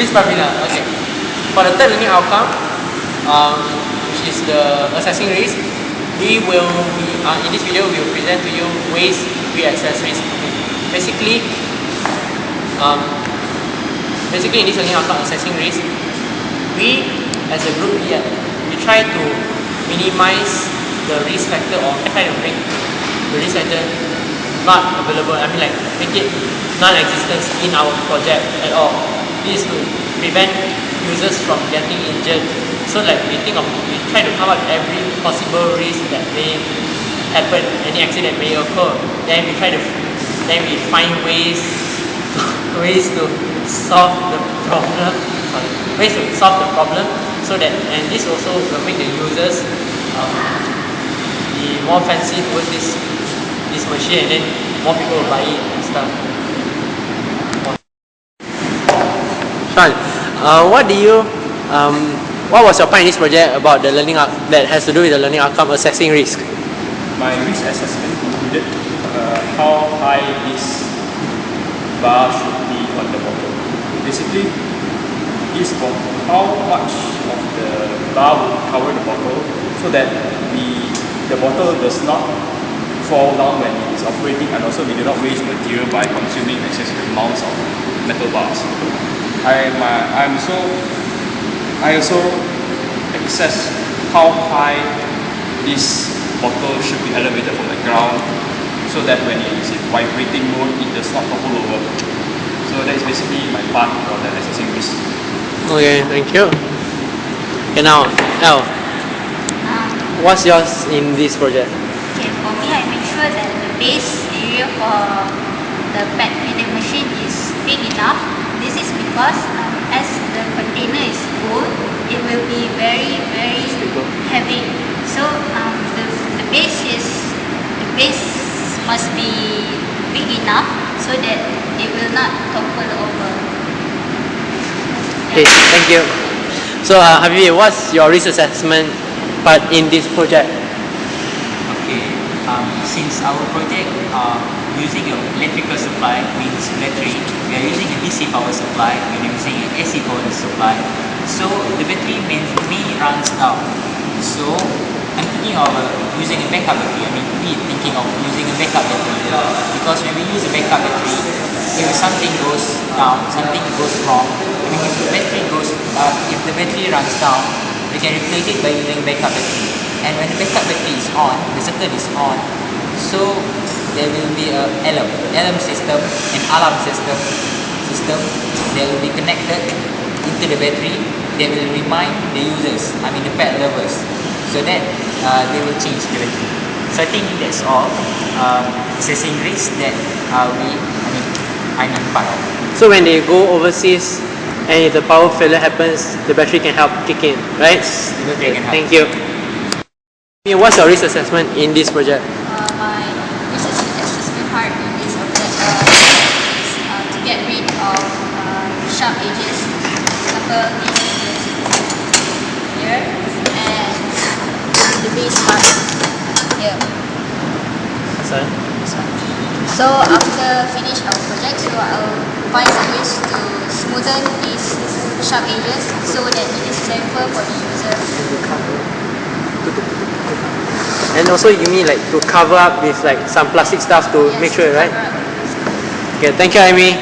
Risk parameter. Okay. For the third learning outcome, which is the assessing risk, we will be in this video we will present to you ways we assess risk. Okay. Basically in this learning outcome assessing risk, we as a group here, we try to minimize the risk factor or try to make the risk factor not available. I mean, like make it non-existent in our project at all. This is to prevent users from getting injured. So like we try to come up with every possible risk that may happen, any accident may occur. Then we find ways to solve the problem. So that, and this also will make the users be more fancy towards this machine, and then more people will buy it and stuff. Sean, what was your point in this project about the learning that has to do with the learning outcome assessing risk? My risk assessment included how high this bar should be on the bottle. Basically, this how much of the bar will cover the bottle so that the bottle does not fall down when it is operating, and also we do not waste material by consuming excessive amounts of metal bars. I also assess how high this bottle should be elevated from the ground so that when it is in vibrating mode, it does not topple over. So that is basically my part for the assessing risk. Okay, thank you. Okay, now, Elle, what's yours in this project? Okay, for me, I make sure that the base area for the machine is big enough. This is because as the container is full, it will be very, very heavy. So the base must be big enough so that it will not topple over. Okay, thank you. So, Habibi, what's your risk assessment part in this project? Okay, since our project using an electrical supply, means battery, we are using a DC power supply, we are using an AC power supply. So the battery may runs out. So I'm thinking of using a backup battery. I mean, we thinking of using a backup battery because when we use a backup battery, if something goes down, something goes wrong, I mean, if the battery runs down, we can replace it by using backup battery. And when the backup battery is on, the circuit is on, so there will be a alarm system, an alarm system that will be connected into the battery that will remind the users, I mean the pet lovers, so that they will change the battery. So I think that's all assessing risk that I'm part of. So when they go overseas and if the power failure happens, the battery can help kick in, right? The battery can help. Thank you. What's your risk assessment in this project? My risk assessment part in this project is to get rid of sharp edges. Example, these edges here, and the base part here. So after finish our project, so I'll find some ways to smoothen these sharp edges so that it is safer for the user. And also you mean like to cover up with like some plastic stuff to make sure, right? Okay, thank you, Amy.